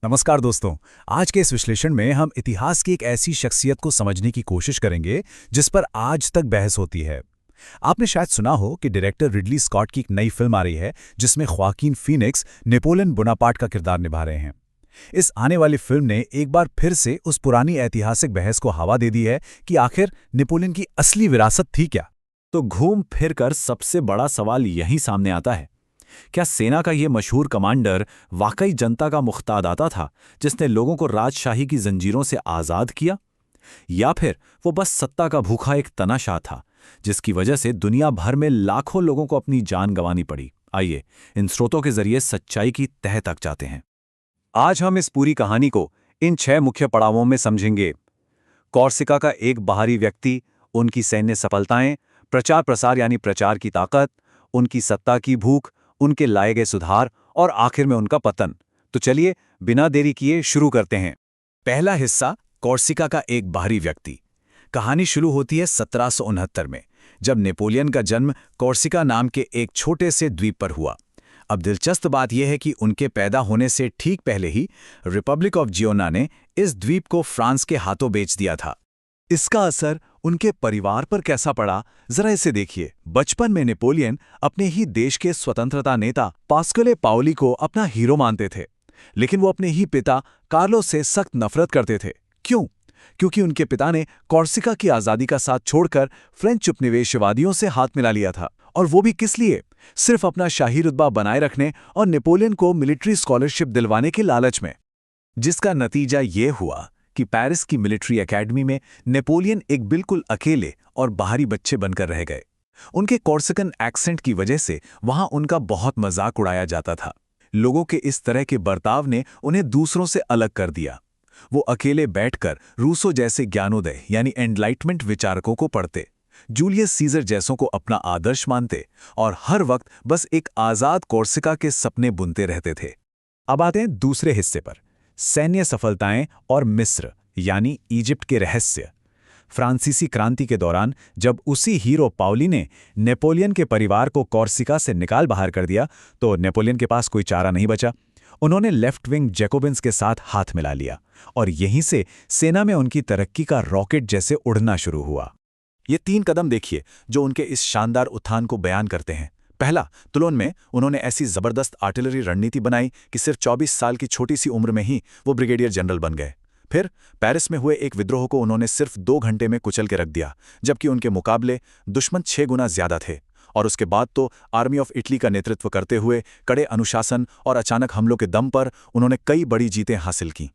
नमस्कार दोस्तों। आज के इस विश्लेषण में हम इतिहास की एक ऐसी शख्सियत को समझने की कोशिश करेंगे जिस पर आज तक बहस होती है। आपने शायद सुना हो कि डायरेक्टर रिडली स्कॉट की एक नई फिल्म आ रही है जिसमें ख्वाकीन फीनिक्स नेपोलियन बोनापार्ट का किरदार निभा रहे हैं। इस आने वाली फिल्म ने एक बार फिर से उस पुरानी ऐतिहासिक बहस को हवा दे दी है कि आखिर नेपोलियन की असली विरासत थी क्या। तो घूम फिर कर सबसे बड़ा सवाल यही सामने आता है, क्या सेना का ये मशहूर कमांडर वाकई जनता का मुख्तादाता था जिसने लोगों को राजशाही की जंजीरों से आज़ाद किया, या फिर वो बस सत्ता का भूखा एक तनाशाह था जिसकी वजह से दुनिया भर में लाखों लोगों को अपनी जान गंवानी पड़ी। आइए इन स्रोतों के जरिए सच्चाई की तह तक जाते हैं। आज हम इस पूरी कहानी को इन 6 मुख्य पड़ावों में समझेंगे। कॉर्सिका का एक बाहरी व्यक्ति, उनकी सैन्य सफलताएं, प्रचार प्रसार यानी प्रचार की ताकत, उनकी सत्ता की भूख, उनके लाए गए सुधार और आखिर में उनका पतन। तो चलिए बिना देरी किए शुरू करते हैं। पहला हिस्सा, कॉर्सिका का एक बाहरी व्यक्ति। कहानी शुरू होती है 1769 में, जब नेपोलियन का जन्म कॉर्सिका नाम के एक छोटे से द्वीप पर हुआ। अब दिलचस्प बात यह है कि उनके पैदा होने से ठीक पहले ही रिपब्लिक ऑफ जियोना ने इस द्वीप को फ्रांस के हाथों बेच दिया था। इसका असर उनके परिवार पर कैसा पड़ा, जरा इसे देखिए। बचपन में नेपोलियन अपने ही देश के स्वतंत्रता नेता पास्कले पाओली को अपना हीरो मानते थे, लेकिन वो अपने ही पिता कार्लो से सख्त नफरत करते थे। क्यों? क्योंकि उनके पिता ने कॉर्सिका की आज़ादी का साथ छोड़कर फ्रेंच उपनिवेशवादियों से हाथ मिला लिया था, और वो भी किस लिए? सिर्फ अपना शाही रुतबा बनाए रखने और नेपोलियन को मिलिट्री स्कॉलरशिप दिलवाने के लालच में। जिसका नतीजा ये हुआ कि पेरिस की मिलिट्री एकेडमी में नेपोलियन एक बिल्कुल अकेले और बाहरी बच्चे बनकर रह गए। उनके कॉर्सिकन एक्सेंट की वजह से वहां उनका बहुत मजाक उड़ाया जाता था। लोगों के इस तरह के बर्ताव ने उन्हें दूसरों से अलग कर दिया। वो अकेले बैठकर रूसो जैसे ज्ञानोदय यानी एनलाइटमेंट विचारकों को पढ़ते, जूलियस सीजर जैसों को अपना आदर्श मानते और हर वक्त बस एक आज़ाद कॉर्सिका के सपने बुनते रहते थे। अब आते हैं दूसरे हिस्से पर, सैन्य सफलताएं और मिस्र यानी इजिप्ट के रहस्य। फ्रांसीसी क्रांति के दौरान जब उसी हीरो पाउली ने नेपोलियन के परिवार को कॉर्सिका से निकाल बाहर कर दिया, तो नेपोलियन के पास कोई चारा नहीं बचा। उन्होंने लेफ्ट विंग जैकोबिन्स के साथ हाथ मिला लिया और यहीं से सेना में उनकी तरक्की का रॉकेट जैसे उड़ना शुरू हुआ। ये 3 कदम देखिए जो उनके इस शानदार उत्थान को बयान करते हैं। पहला, तुलोन में उन्होंने ऐसी जबरदस्त आर्टिलरी रणनीति बनाई कि सिर्फ 24 साल की छोटी सी उम्र में ही वो ब्रिगेडियर जनरल बन गए। फिर पेरिस में हुए एक विद्रोह को उन्होंने सिर्फ 2 घंटे में कुचल के रख दिया, जबकि उनके मुकाबले दुश्मन 6 गुना ज्यादा थे। और उसके बाद तो आर्मी ऑफ इटली का नेतृत्व करते हुए कड़े अनुशासन और अचानक हमलों के दम पर उन्होंने कई बड़ी जीतें हासिल की।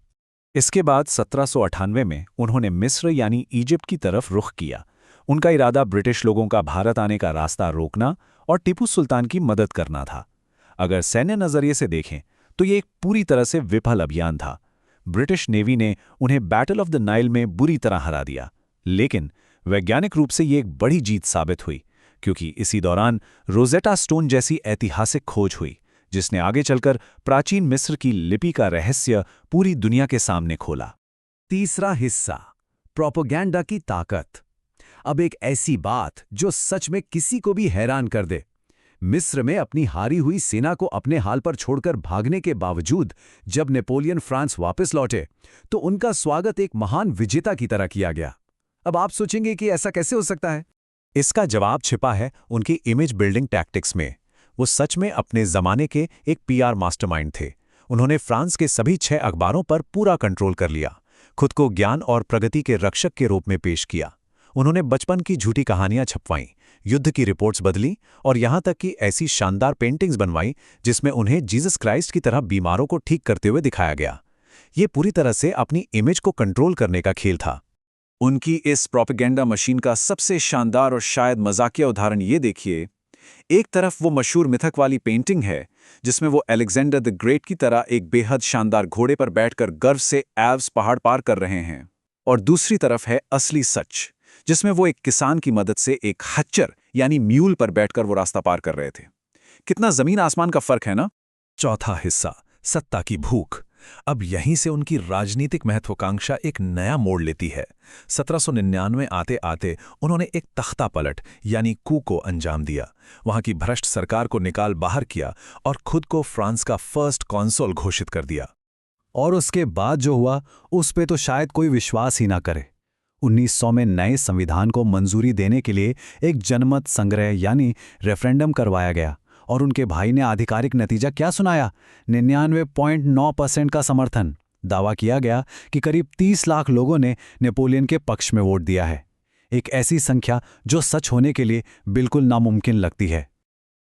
इसके बाद 1798 में उन्होंने मिस्र यानी इजिप्ट की तरफ रुख किया। उनका इरादा ब्रिटिश लोगों का भारत आने का रास्ता रोकना और टीपू सुल्तान की मदद करना था। अगर सैन्य नजरिए से देखें तो ये एक पूरी तरह से विफल अभियान था। ब्रिटिश नेवी ने उन्हें बैटल ऑफ द नाइल में बुरी तरह हरा दिया, लेकिन वैज्ञानिक रूप से ये एक बड़ी जीत साबित हुई, क्योंकि इसी दौरान रोजेटा स्टोन जैसी ऐतिहासिक खोज हुई जिसने आगे चलकर प्राचीन मिस्र की लिपि का रहस्य पूरी दुनिया के सामने खोला। तीसरा हिस्सा, प्रोपेगेंडा की ताकत। अब एक ऐसी बात जो सच में किसी को भी हैरान कर दे। मिस्र में अपनी हारी हुई सेना को अपने हाल पर छोड़कर भागने के बावजूद जब नेपोलियन फ्रांस वापस लौटे तो उनका स्वागत एक महान विजेता की तरह किया गया। अब आप सोचेंगे कि ऐसा कैसे हो सकता है? इसका जवाब छिपा है उनकी इमेज बिल्डिंग टैक्टिक्स में। वो सच में अपने जमाने के एक पीआर मास्टरमाइंड थे। उन्होंने फ्रांस के सभी 6 अखबारों पर पूरा कंट्रोल कर लिया, खुद को ज्ञान और प्रगति के रक्षक के रूप में पेश किया। उन्होंने बचपन की झूठी कहानियां छपवाईं, युद्ध की रिपोर्ट्स बदली और यहां तक कि ऐसी शानदार पेंटिंग्स बनवाई जिसमें उन्हें जीसस क्राइस्ट की तरह बीमारों को ठीक करते हुए दिखाया गया। ये पूरी तरह से अपनी इमेज को कंट्रोल करने का खेल था। उनकी इस प्रोपेगेंडा मशीन का सबसे शानदार और शायद मजाकिया उदाहरण ये देखिए। एक तरफ वो मशहूर मिथक वाली पेंटिंग है जिसमें वो अलेक्जेंडर द ग्रेट की तरह एक बेहद शानदार घोड़े पर बैठकर गर्व से एल्प्स पहाड़ पार कर रहे हैं, और दूसरी तरफ है असली सच जिसमें वो एक किसान की मदद से एक खच्चर यानी म्यूल पर बैठकर वो रास्ता पार कर रहे थे। कितना जमीन आसमान का फर्क है ना? चौथा हिस्सा, सत्ता की भूख। अब यहीं से उनकी राजनीतिक महत्वाकांक्षा एक नया मोड़ लेती है। 1799 आते आते उन्होंने एक तख्ता पलट यानी कू को अंजाम दिया। वहां की भ्रष्ट सरकार को निकाल बाहर किया और खुद को फ्रांस का फर्स्ट कॉन्सुल घोषित कर दिया। और उसके बाद जो हुआ उस पे तो शायद कोई विश्वास ही ना करे। 1900 में नए संविधान को मंजूरी देने के लिए एक जनमत संग्रह यानी रेफरेंडम करवाया गया और उनके भाई ने आधिकारिक नतीजा क्या सुनाया? 99.9% का समर्थन। दावा किया गया कि करीब 30 लाख लोगों ने नेपोलियन के पक्ष में वोट दिया है। एक ऐसी संख्या जो सच होने के लिए बिल्कुल नामुमकिन लगती है।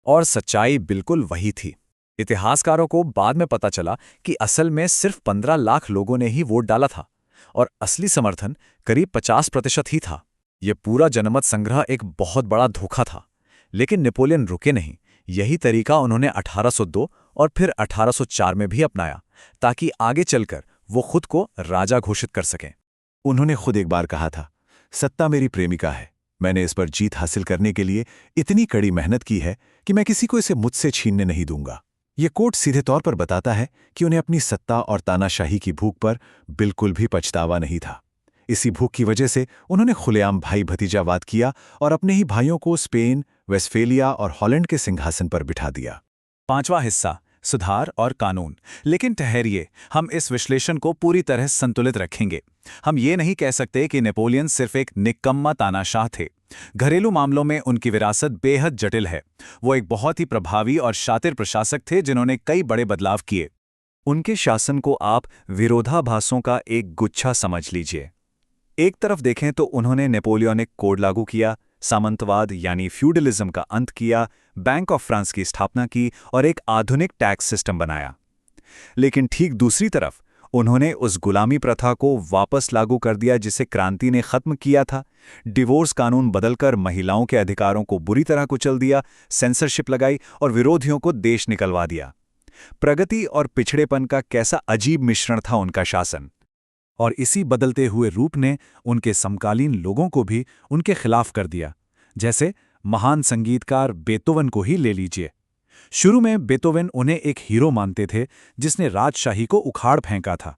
और सच्चाई बिल्कुल वही थी। इतिहासकारों को बाद में पता चला कि असल में सिर्फ 15 लाख लोगों ने ही वोट डाला था और असली समर्थन करीब 50% ही था। यह पूरा जनमत संग्रह एक बहुत बड़ा धोखा था। लेकिन नेपोलियन रुके नहीं। यही तरीका उन्होंने 1802 और फिर 1804 में भी अपनाया ताकि आगे चलकर वो खुद को राजा घोषित कर सकें। उन्होंने खुद एक बार कहा था, सत्ता मेरी प्रेमिका है। मैंने इस पर जीत हासिल करने के लिए इतनी कड़ी मेहनत की है कि मैं किसी को इसे मुझसे छीनने नहीं दूंगा। ये कोट सीधे तौर पर बताता है कि उन्हें अपनी सत्ता और तानाशाही की भूख पर बिल्कुल भी पछतावा नहीं था। इसी भूख की वजह से उन्होंने खुलेआम भाई भतीजावाद किया और अपने ही भाइयों को स्पेन, वेस्टफेलिया और हॉलैंड के सिंहासन पर बिठा दिया। 5वां हिस्सा, सुधार और कानून। लेकिन ठहरिए, हम इस विश्लेषण को पूरी तरह संतुलित रखेंगे। हम ये नहीं कह सकते कि नेपोलियन सिर्फ एक निकम्मा तानाशाह थे। घरेलू मामलों में उनकी विरासत बेहद जटिल है। वो एक बहुत ही प्रभावी और शातिर प्रशासक थे जिन्होंने कई बड़े बदलाव किए। उनके शासन को आप विरोधाभासों का एक गुच्छा समझ लीजिए। एक तरफ देखें तो उन्होंने नेपोलियनिक कोड लागू किया, सामंतवाद यानी फ्यूडलिज्म का अंत किया, बैंक ऑफ फ्रांस की स्थापना की और एक आधुनिक टैक्स सिस्टम बनाया। लेकिन ठीक दूसरी तरफ उन्होंने उस गुलामी प्रथा को वापस लागू कर दिया जिसे क्रांति ने खत्म किया था। डिवोर्स कानून बदलकर महिलाओं के अधिकारों को बुरी तरह कुचल दिया, सेंसरशिप लगाई और विरोधियों को देश निकलवा दिया। प्रगति और पिछड़ेपन का कैसा अजीब मिश्रण था उनका शासन। और इसी बदलते हुए रूप ने उनके समकालीन लोगों को भी उनके खिलाफ कर दिया। जैसे महान संगीतकार बेथोवन को ही ले लीजिए। शुरू में बेथोवन उन्हें एक हीरो मानते थे जिसने राजशाही को उखाड़ फेंका था।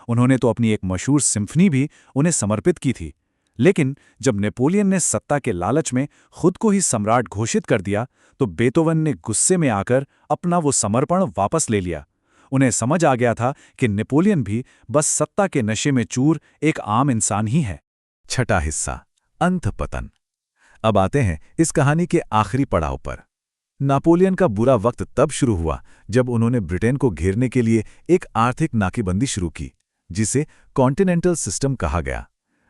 उन्होंने तो अपनी एक मशहूर सिम्फनी भी उन्हें समर्पित की थी। लेकिन जब नेपोलियन ने सत्ता के लालच में खुद को ही सम्राट घोषित कर दिया तो बेथोवन ने गुस्से में आकर अपना वो समर्पण वापस ले लिया। उन्हें समझ आ गया था कि नेपोलियन भी बस सत्ता के नशे में चूर एक आम इंसान ही है। 6वां हिस्सा, अंत पतन। अब आते हैं इस कहानी के आखिरी पड़ाव पर। नेपोलियन का बुरा वक्त तब शुरू हुआ जब उन्होंने ब्रिटेन को घेरने के लिए एक आर्थिक नाकेबंदी शुरू की, जिसे कॉन्टिनेंटल सिस्टम कहा गया।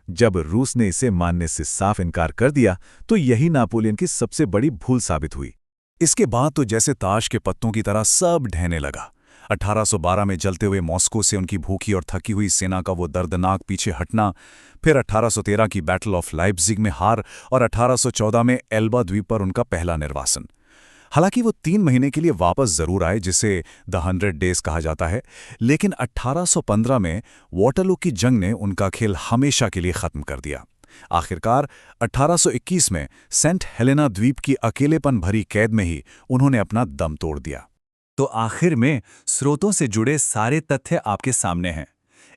जब रूस ने इसे मानने से साफ इनकार कर दिया तो यही नेपोलियन की सबसे बड़ी भूल साबित हुई। इसके बाद तो जैसे ताश के पत्तों की तरह सब ढहने लगा। 1812 में जलते हुए मॉस्को से उनकी भूखी और थकी हुई सेना का वो दर्दनाक पीछे हटना, फिर 1813 की बैटल ऑफ लाइप्जिग में हार और 1814 में एल्बा द्वीप पर उनका पहला निर्वासन। हालांकि वो 3 महीने के लिए वापस जरूर आए, जिसे द 100 डेज कहा जाता है, लेकिन 1815 में वॉटरलू की जंग ने उनका खेल हमेशा के लिए खत्म कर दिया। आखिरकार 1821 में सेंट हेलेना द्वीप की अकेलेपन भरी कैद में ही उन्होंने अपना दम तोड़ दिया। तो आखिर में स्रोतों से जुड़े सारे तथ्य आपके सामने हैं।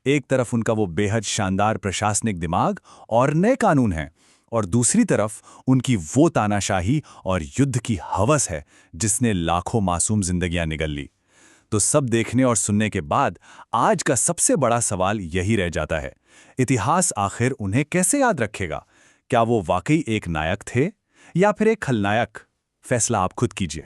एक तरफ उनका वो बेहद शानदार प्रशासनिक दिमाग और नए कानून हैं, और दूसरी तरफ उनकी वो तानाशाही और युद्ध की हवस है जिसने लाखों मासूम जिंदगियां निगल ली। तो सब देखने और सुनने के बाद आज का सबसे बड़ा सवाल यही रह जाता है, इतिहास आखिर उन्हें कैसे याद रखेगा? क्या वो वाकई एक नायक थे या फिर एक खलनायक? फैसला आप खुद कीजिए।